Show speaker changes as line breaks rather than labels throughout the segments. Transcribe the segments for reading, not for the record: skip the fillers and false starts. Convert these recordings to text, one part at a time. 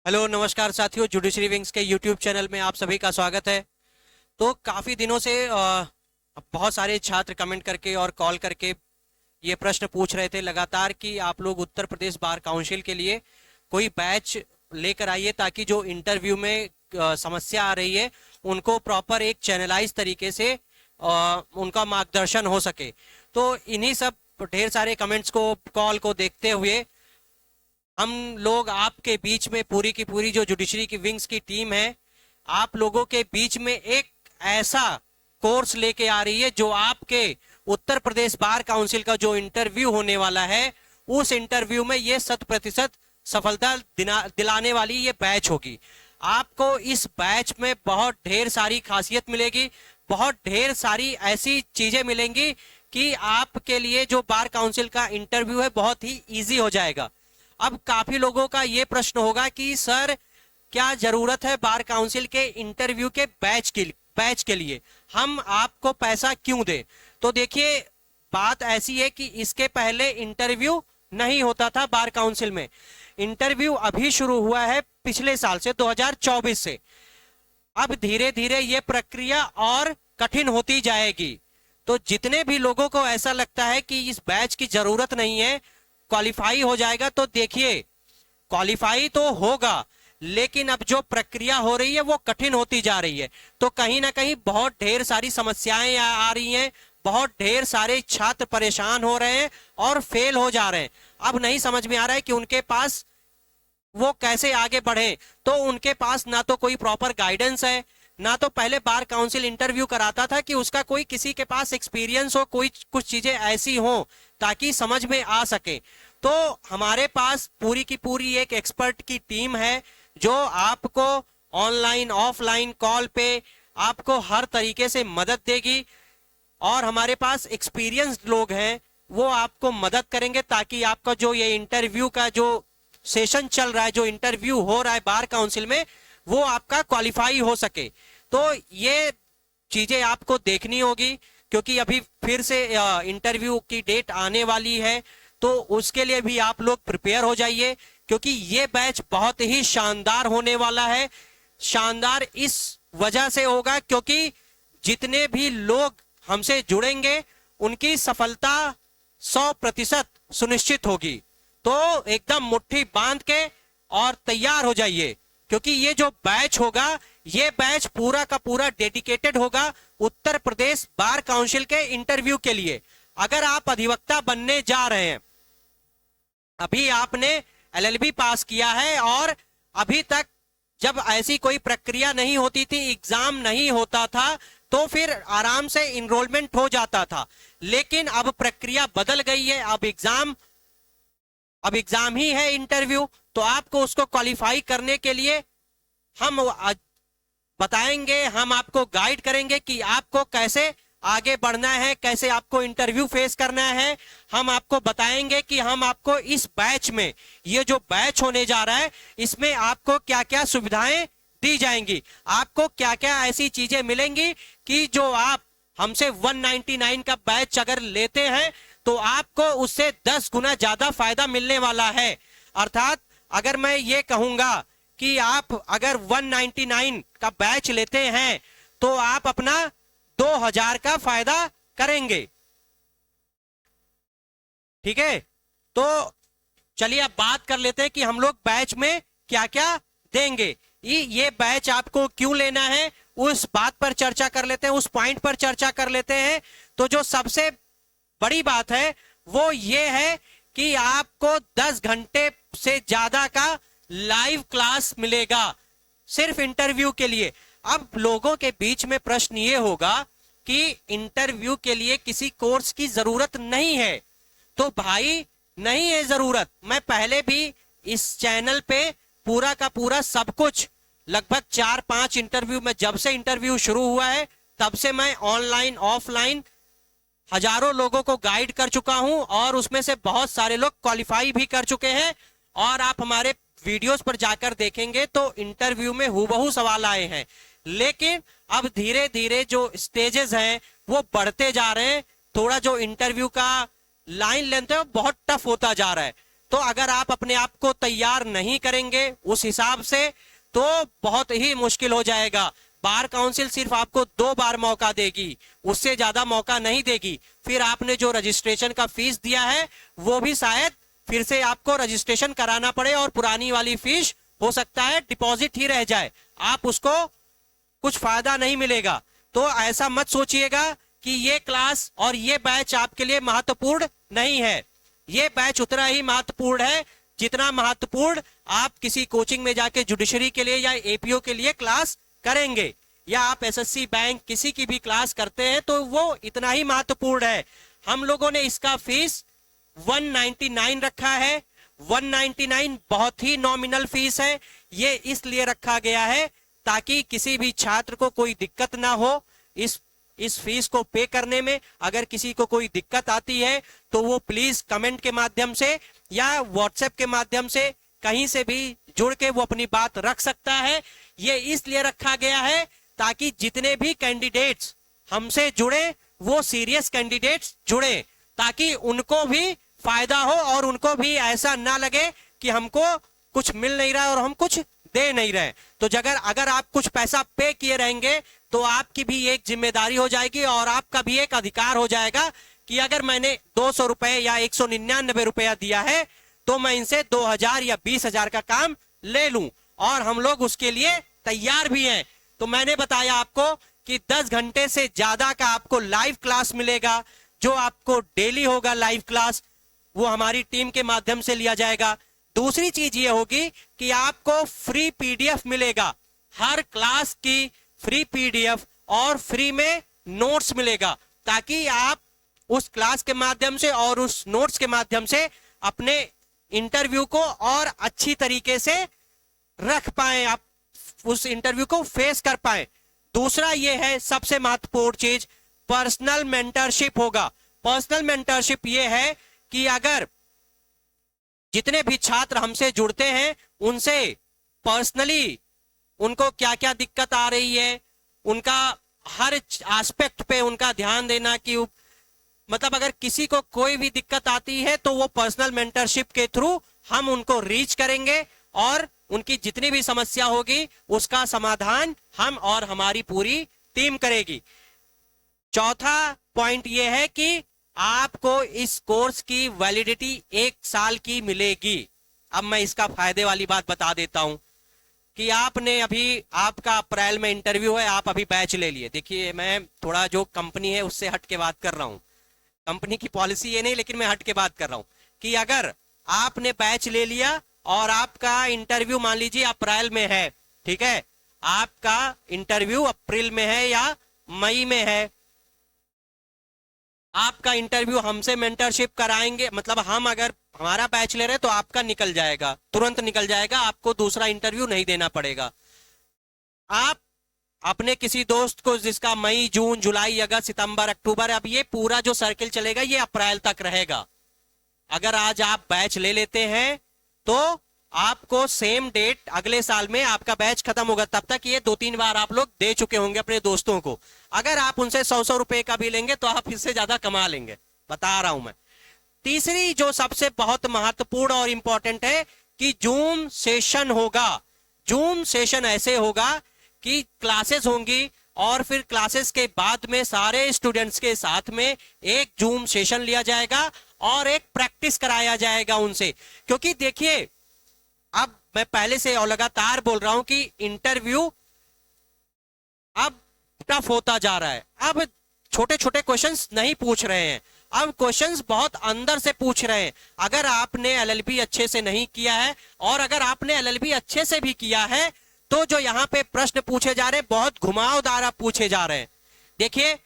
Hello नमस्कार साथियों, judiciary wings के यूट्यूब चैनल में आप सभी का स्वागत है। तो काफ़ी दिनों से बहुत सारे छात्र कमेंट करके और कॉल करके ये प्रश्न पूछ रहे थे लगातार कि आप लोग उत्तर प्रदेश बार काउंसिल के लिए कोई बैच लेकर आइए ताकि जो इंटरव्यू में समस्या आ रही है उनको प्रॉपर एक चैनलाइज तरीके से उनका मार्गदर्शन हो सके। तो इन्हीं सब ढेर सारे कमेंट्स को, कॉल को देखते हुए हम लोग आपके बीच में पूरी की पूरी जो जुडिशरी की विंग्स की टीम है, आप लोगों के बीच में एक ऐसा कोर्स लेके आ रही है जो आपके उत्तर प्रदेश बार काउंसिल का जो इंटरव्यू होने वाला है उस इंटरव्यू में ये 100% सफलता दिलाने वाली ये बैच होगी। आपको इस बैच में बहुत ढेर सारी खासियत मिलेगी, बहुत ढेर सारी ऐसी चीजें मिलेंगी कि आपके लिए जो बार काउंसिल का इंटरव्यू है बहुत ही ईजी हो जाएगा। अब काफी लोगों का ये प्रश्न होगा कि सर क्या जरूरत है बार काउंसिल के इंटरव्यू के बैच के लिए, हम आपको पैसा क्यों दें? तो देखिए, बात ऐसी है कि इसके पहले इंटरव्यू नहीं होता था बार काउंसिल में। इंटरव्यू अभी शुरू हुआ है पिछले साल से, 2024 से। अब धीरे धीरे ये प्रक्रिया और कठिन होती जाएगी। तो जितने भी लोगों को ऐसा लगता है कि इस बैच की जरूरत नहीं है, क्वालिफाई हो जाएगा, तो देखिए क्वालिफाई तो होगा लेकिन अब जो प्रक्रिया हो रही है वो कठिन होती जा रही है। तो कहीं ना कहीं बहुत ढेर सारी समस्याएं आ रही हैं, बहुत ढेर सारे छात्र परेशान हो रहे हैं और फेल हो जा रहे हैं। अब नहीं समझ में आ रहा है कि उनके पास वो कैसे आगे बढ़े। तो उनके पास ना तो कोई प्रॉपर गाइडेंस है, ना तो पहले बार काउंसिल इंटरव्यू कराता था कि उसका कोई किसी के पास एक्सपीरियंस हो, कोई कुछ चीजें ऐसी हो ताकि समझ में आ सके। तो हमारे पास पूरी की पूरी एक एक्सपर्ट की टीम है जो आपको ऑनलाइन ऑफलाइन कॉल पे आपको हर तरीके से मदद देगी और हमारे पास एक्सपीरियंस्ड लोग हैं, वो आपको मदद करेंगे ताकि आपका जो ये इंटरव्यू का जो सेशन चल रहा है, जो इंटरव्यू हो रहा है बार काउंसिल में, वो आपका क्वालिफाई हो सके। तो ये चीजें आपको देखनी होगी क्योंकि अभी फिर से इंटरव्यू की डेट आने वाली है, तो उसके लिए भी आप लोग प्रिपेयर हो जाइए क्योंकि ये बैच बहुत ही शानदार होने वाला है। शानदार इस वजह से होगा क्योंकि जितने भी लोग हमसे जुड़ेंगे उनकी सफलता 100% सुनिश्चित होगी। तो एकदम मुट्ठी बांध के और तैयार हो जाइए क्योंकि ये जो बैच होगा, ये बैच पूरा का पूरा डेडिकेटेड होगा उत्तर प्रदेश बार काउंसिल के इंटरव्यू के लिए। अगर आप अधिवक्ता बनने जा रहे हैं, अभी आपने एलएलबी पास किया है और अभी तक जब ऐसी कोई प्रक्रिया नहीं होती थी, एग्जाम नहीं होता था, तो फिर आराम से इनरोलमेंट हो जाता था। लेकिन अब प्रक्रिया बदल गई है, अब एग्जाम ही है इंटरव्यू। तो आपको उसको क्वालिफाई करने के लिए हम बताएंगे, हम आपको गाइड करेंगे कि आपको कैसे आगे बढ़ना है, कैसे आपको इंटरव्यू फेस करना है। हम आपको बताएंगे कि हम आपको इस बैच में, ये जो बैच होने जा रहा है, इसमें आपको क्या क्या सुविधाएं दी जाएंगी, आपको क्या क्या ऐसी चीजें मिलेंगी कि जो आप हमसे 199 का बैच अगर लेते हैं तो आपको उससे 10 गुना ज्यादा फायदा मिलने वाला है। अर्थात अगर मैं ये कहूंगा कि आप अगर 199 का बैच लेते हैं तो आप अपना 2000 का फायदा करेंगे। ठीक है, तो चलिए अब बात कर लेते हैं कि हम लोग बैच में क्या क्या देंगे। ये बैच आपको क्यों लेना है उस बात पर चर्चा कर लेते हैं, उस पॉइंट पर चर्चा कर लेते हैं। तो जो सबसे बड़ी बात है वो ये है कि आपको 10 घंटे से ज्यादा का लाइव क्लास मिलेगा सिर्फ इंटरव्यू के लिए। अब लोगों के बीच में प्रश्न ये होगा कि इंटरव्यू के लिए किसी कोर्स की जरूरत नहीं है। तो भाई नहीं है जरूरत। मैं पहले भी इस चैनल पे पूरा का पूरा सब कुछ, लगभग 4-5 इंटरव्यू में, जब से इंटरव्यू शुरू हुआ है तब से मैं ऑनलाइन ऑफलाइन हजारों लोगों को गाइड कर चुका हूं और उसमें से बहुत सारे लोग क्वालिफाई भी कर चुके हैं। और आप हमारे वीडियोस पर जाकर देखेंगे तो इंटरव्यू में हूबहू सवाल आए हैं। लेकिन अब धीरे धीरे जो स्टेजेस हैं वो बढ़ते जा रहे हैं। थोड़ा जो इंटरव्यू का लाइन लेंथ है वो बहुत टफ होता जा रहा है। तो अगर आप अपने आप को तैयार नहीं करेंगे उस हिसाब से तो बहुत ही मुश्किल हो जाएगा। बार काउंसिल सिर्फ आपको 2 बार मौका देगी, उससे ज्यादा मौका नहीं देगी। फिर आपने जो रजिस्ट्रेशन का फीस दिया है वो भी शायद फिर से आपको रजिस्ट्रेशन कराना पड़े और पुरानी वाली फीस हो सकता है डिपॉजिट ही रह जाए, आप उसको कुछ फायदा नहीं मिलेगा। तो ऐसा मत सोचिएगा कि ये क्लास और ये बैच आपके लिए महत्वपूर्ण नहीं है। ये बैच उतना ही महत्वपूर्ण है जितना महत्वपूर्ण आप किसी कोचिंग में जाके जुडिशरी के लिए या एपीओ के लिए क्लास करेंगे, या आप एसएससी बैंक किसी की भी क्लास करते हैं तो वो इतना ही महत्वपूर्ण है। हम लोगों ने इसका फीस 199 रखा है। 199 बहुत ही नॉमिनल फीस है। ये इसलिए रखा गया है ताकि किसी भी छात्र को कोई दिक्कत ना हो इस फीस को पे करने में। अगर किसी को कोई दिक्कत आती है तो वो प्लीज कमेंट के माध्यम से या व्हाट्सएप के माध्यम से कहीं से भी जुड़ के वो अपनी बात रख सकता है। ये इसलिए रखा गया है ताकि जितने भी कैंडिडेट्स हमसे जुड़े वो सीरियस कैंडिडेट्स जुड़े, ताकि उनको भी फायदा हो और उनको भी ऐसा ना लगे कि हमको कुछ मिल नहीं रहा है और हम कुछ दे नहीं रहे। तो अगर आप कुछ पैसा पे किए रहेंगे तो आपकी भी एक जिम्मेदारी हो जाएगी और आपका भी एक अधिकार हो जाएगा कि अगर मैंने 200 रुपए या 199 रुपया दिया है तो मैं इनसे 2000 या 20,000 का काम ले लूं, और हम लोग उसके लिए तैयार भी हैं। तो मैंने बताया आपको कि 10 घंटे से ज्यादा का आपको लाइव क्लास मिलेगा, जो आपको डेली होगा लाइव क्लास, वो हमारी टीम के माध्यम से लिया जाएगा। दूसरी चीज ये होगी कि आपको फ्री पीडीएफ मिलेगा, हर क्लास की फ्री पीडीएफ और फ्री में नोट्स मिलेगा, ताकि आप उस क्लास के माध्यम से और उस नोट्स के माध्यम से अपने इंटरव्यू को और अच्छी तरीके से रख पाए, आप उस इंटरव्यू को फेस कर पाए। दूसरा ये है सबसे महत्वपूर्ण चीज, पर्सनल मेंटरशिप होगा। पर्सनल मेंटरशिप ये है कि अगर जितने भी छात्र हमसे जुड़ते हैं उनसे पर्सनली उनको क्या क्या दिक्कत आ रही है, उनका हर एस्पेक्ट पे उनका ध्यान देना कि मतलब अगर किसी को कोई भी दिक्कत आती है तो वो पर्सनल मेंटरशिप के थ्रू हम उनको रीच करेंगे और उनकी जितनी भी समस्या होगी उसका समाधान हम और हमारी पूरी टीम करेगी। चौथा पॉइंट ये है कि आपको इस कोर्स की वैलिडिटी 1 साल की मिलेगी। अब मैं इसका फायदे वाली बात बता देता हूं कि आपने अभी आपका अप्रैल में इंटरव्यू है, आप अभी बैच ले लिए। देखिए मैं थोड़ा जो कंपनी है उससे हट के बात कर रहा हूं, कंपनी की पॉलिसी ये नहीं, लेकिन मैं हट के बात कर रहा हूं कि अगर आपने बैच ले लिया और आपका इंटरव्यू मान लीजिए अप्रैल में है, ठीक है, आपका इंटरव्यू अप्रैल में है या मई में है, आपका इंटरव्यू हमसे मेंटरशिप कराएंगे, मतलब हम अगर हमारा बैच ले रहे तो आपका निकल जाएगा, तुरंत निकल जाएगा, आपको दूसरा इंटरव्यू नहीं देना पड़ेगा। आप अपने किसी दोस्त को जिसका मई जून जुलाई अगस्त सितंबर अक्टूबर, अब ये पूरा जो सर्किल चलेगा ये अप्रैल तक रहेगा। अगर आज आप बैच ले लेते हैं तो आपको सेम डेट अगले साल में आपका बैच खत्म होगा, तब तक ये 2-3 बार आप लोग दे चुके होंगे अपने दोस्तों को। अगर आप उनसे 100-100 रुपए का भी लेंगे तो आप इससे ज्यादा कमा लेंगे, बता रहा हूं मैं। तीसरी जो सबसे बहुत महत्वपूर्ण और इंपॉर्टेंट है कि जूम सेशन होगा। जूम सेशन ऐसे होगा कि क्लासेस होंगी और फिर क्लासेस के बाद में सारे स्टूडेंट्स के साथ में एक जूम सेशन लिया जाएगा और एक प्रैक्टिस कराया जाएगा उनसे। क्योंकि देखिए अब मैं पहले से और लगातार बोल रहा हूं कि इंटरव्यू अब टफ होता जा रहा है। अब छोटे छोटे क्वेश्चंस नहीं पूछ रहे हैं, अब क्वेश्चंस बहुत अंदर से पूछ रहे हैं। अगर आपने एलएलबी अच्छे से नहीं किया है और अगर आपने एलएलबी अच्छे से भी किया है तो जो यहाँ पे प्रश्न पूछे जा रहे हैं बहुत घुमावदार पूछे जा रहे हैं। देखिए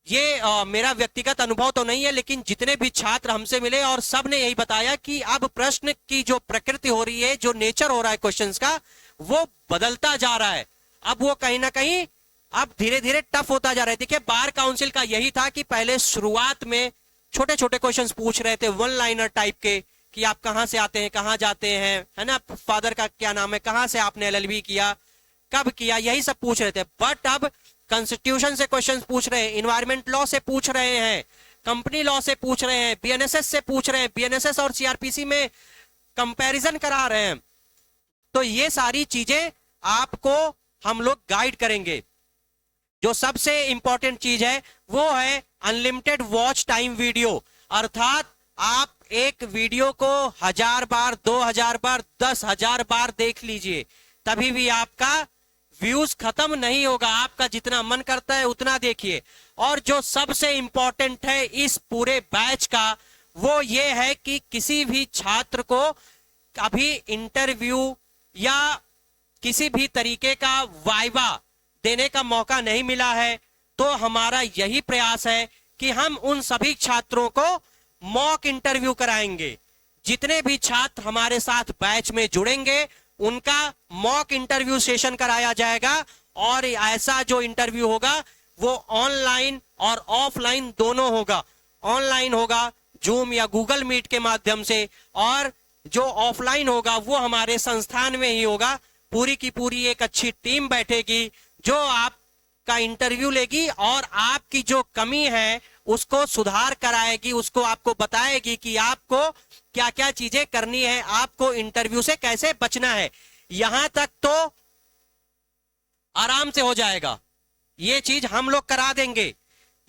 ये मेरा व्यक्तिगत अनुभव तो नहीं है, लेकिन जितने भी छात्र हमसे मिले और सब ने यही बताया कि अब प्रश्न की जो प्रकृति हो रही है, जो नेचर हो रहा है क्वेश्चंस का, वो बदलता जा रहा है। अब वो कहीं ना कहीं अब धीरे धीरे टफ होता जा रहा है। देखिए बार काउंसिल का यही था कि पहले शुरुआत में छोटे छोटे क्वेश्चंस पूछ रहे थे, 1 लाइनर टाइप के, कि आप कहां से आते हैं, कहां जाते हैं, है ना, फादर का क्या नाम है, कहां से आपने एलएलबी किया, कब किया, यही सब पूछ रहे थे। बट अब कॉन्स्टिट्यूशन से क्वेश्चंस पूछ रहे हैं, इन्वायरमेंट लॉ से पूछ रहे हैं, कंपनी लॉ से पूछ रहे हैं, बीएनएसएस से पूछ रहे हैं, बीएनएसएस और सीआरपीसी में कंपैरिजन करा रहे हैं। तो ये सारी चीजें आपको हम लोग गाइड करेंगे। जो सबसे इंपॉर्टेंट चीज है वो है अनलिमिटेड वॉच टाइम वीडियो, अर्थात आप एक वीडियो को 1000 बार, 2000 बार, 10,000 बार देख लीजिए, तभी भी आपका व्यूज खत्म नहीं होगा। आपका जितना मन करता है उतना देखिए। और जो सबसे इंपॉर्टेंट है इस पूरे बैच का वो ये है कि किसी भी छात्र को अभी इंटरव्यू या किसी भी तरीके का वाइवा देने का मौका नहीं मिला है, तो हमारा यही प्रयास है कि हम उन सभी छात्रों को मॉक इंटरव्यू कराएंगे। जितने भी छात्र हमारे साथ बैच में जुड़ेंगे उनका मॉक इंटरव्यू सेशन कराया जाएगा, और ऐसा जो इंटरव्यू होगा वो ऑनलाइन और ऑफलाइन दोनों होगा। ऑनलाइन होगा जूम या गूगल मीट के माध्यम से, और जो ऑफलाइन होगा वो हमारे संस्थान में ही होगा। पूरी की पूरी एक अच्छी टीम बैठेगी जो आपका इंटरव्यू लेगी और आपकी जो कमी है उसको सुधार कराएगी, उसको आपको बताएगी कि आपको क्या क्या चीजें करनी है, आपको इंटरव्यू से कैसे बचना है। यहां तक तो आराम से हो जाएगा, ये चीज हम लोग करा देंगे।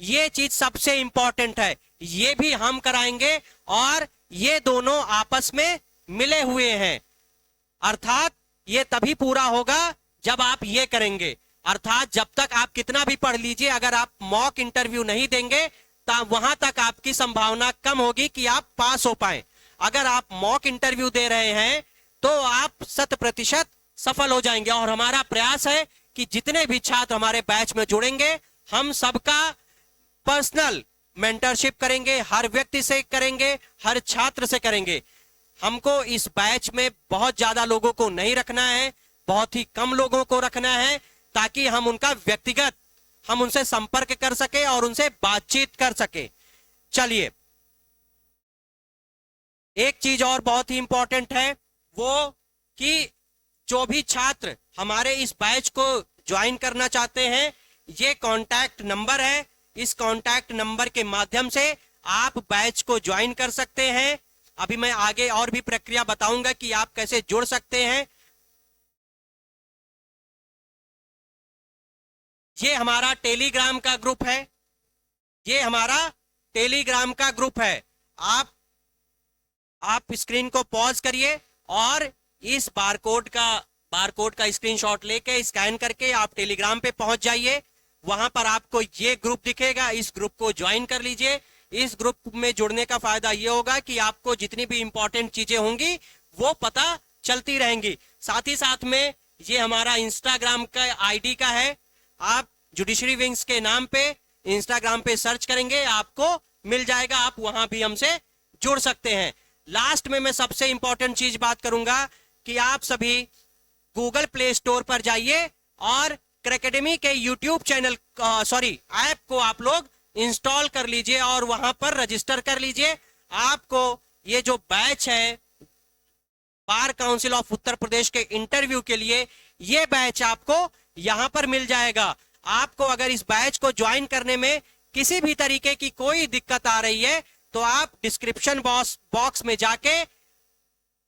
ये चीज सबसे इंपॉर्टेंट है, ये भी हम कराएंगे, और ये दोनों आपस में मिले हुए हैं। अर्थात ये तभी पूरा होगा जब आप ये करेंगे। अर्थात जब तक आप कितना भी पढ़ लीजिए, अगर आप मॉक इंटरव्यू नहीं देंगे तब वहां तक आपकी संभावना कम होगी कि आप पास हो पाए। अगर आप मॉक इंटरव्यू दे रहे हैं तो आप 100% सफल हो जाएंगे। और हमारा प्रयास है कि जितने भी छात्र हमारे बैच में जुड़ेंगे हम सबका पर्सनल मेंटरशिप करेंगे, हर व्यक्ति से करेंगे, हर छात्र से करेंगे। हमको इस बैच में बहुत ज्यादा लोगों को नहीं रखना है, बहुत ही कम लोगों को रखना है, ताकि हम उनका व्यक्तिगत हम उनसे संपर्क कर सके और उनसे बातचीत कर सके। चलिए, एक चीज और बहुत ही इंपॉर्टेंट है वो कि जो भी छात्र हमारे इस बैच को ज्वाइन करना चाहते हैं, ये कांटेक्ट नंबर है। इस कांटेक्ट नंबर के माध्यम से आप बैच को ज्वाइन कर सकते हैं। अभी मैं आगे और भी प्रक्रिया बताऊंगा कि आप कैसे जुड़ सकते हैं। ये हमारा टेलीग्राम का ग्रुप है, ये हमारा टेलीग्राम का ग्रुप है। आप स्क्रीन को पॉज करिए और इस बारकोड का स्क्रीनशॉट लेके स्कैन करके आप टेलीग्राम पे पहुंच जाइए। वहां पर आपको ये ग्रुप दिखेगा, इस ग्रुप को ज्वाइन कर लीजिए। इस ग्रुप में जुड़ने का फायदा ये होगा कि आपको जितनी भी इंपॉर्टेंट चीजें होंगी वो पता चलती रहेंगी। साथ ही साथ में ये हमारा इंस्टाग्राम का आईडी का है, आप जुडिशरी विंग्स के नाम पे इंस्टाग्राम पे सर्च करेंगे आपको मिल जाएगा, आप वहां भी हमसे जुड़ सकते हैं। लास्ट में मैं सबसे इंपॉर्टेंट चीज बात करूंगा कि आप सभी गूगल प्ले स्टोर पर जाइए और क्रैकेडमी के यूट्यूब चैनल ऐप को आप लोग इंस्टॉल कर लीजिए और वहां पर रजिस्टर कर लीजिए। आपको ये जो बैच है bar council of Uttar Pradesh के इंटरव्यू के लिए, ये बैच आपको यहां पर मिल जाएगा। आपको अगर इस बैच को ज्वाइन करने में किसी भी तरीके की कोई दिक्कत आ रही है तो आप डिस्क्रिप्शन बॉक्स में जाके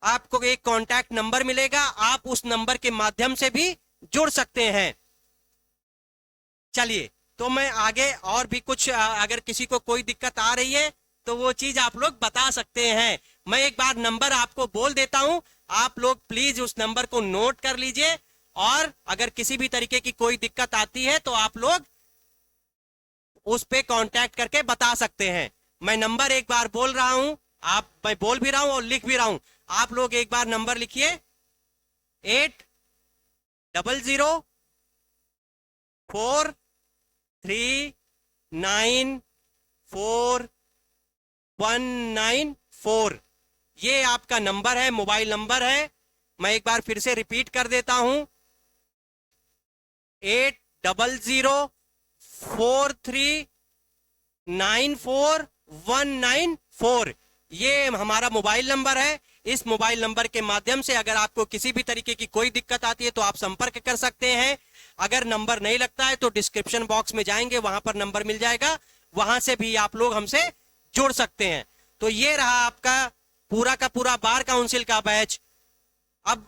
आपको एक कांटेक्ट नंबर मिलेगा, आप उस नंबर के माध्यम से भी जुड़ सकते हैं। चलिए, तो मैं आगे और भी कुछ अगर किसी को कोई दिक्कत आ रही है तो वो चीज आप लोग बता सकते हैं। मैं एक बार नंबर आपको बोल देता हूं, आप लोग प्लीज उस नंबर को नोट कर लीजिए, और अगर किसी भी तरीके की कोई दिक्कत आती है तो आप लोग उस पे कांटेक्ट करके बता सकते हैं। मैं नंबर एक बार बोल रहा हूं, मैं बोल भी रहा हूं और लिख भी रहा हूं। आप लोग एक बार नंबर लिखिए, 800-439-4194। ये आपका नंबर है, मोबाइल नंबर है। मैं एक बार फिर से रिपीट कर देता हूं, 800-439-4194। ये हमारा मोबाइल नंबर है। इस मोबाइल नंबर के माध्यम से अगर आपको किसी भी तरीके की कोई दिक्कत आती है तो आप संपर्क कर सकते हैं। अगर नंबर नहीं लगता है तो डिस्क्रिप्शन बॉक्स में जाएंगे, वहां पर नंबर मिल जाएगा, वहां से भी आप लोग हमसे जुड़ सकते हैं। तो ये रहा आपका पूरा का पूरा बार काउंसिल का बैच। अब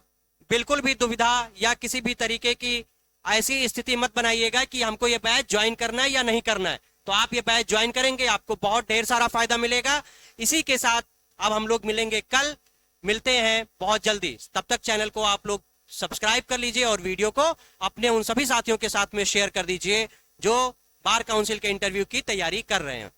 बिल्कुल भी दुविधा या किसी भी तरीके की ऐसी स्थिति मत बनाइएगा कि हमको ये बैच ज्वाइन करना है या नहीं करना है। तो आप ये बैच ज्वाइन करेंगे, आपको बहुत ढेर सारा फायदा मिलेगा। इसी के साथ अब हम लोग मिलेंगे कल, मिलते हैं बहुत जल्दी। तब तक चैनल को आप लोग सब्सक्राइब कर लीजिए और वीडियो को अपने उन सभी साथियों के साथ में शेयर कर दीजिए जो बार काउंसिल के इंटरव्यू की तैयारी कर रहे हैं।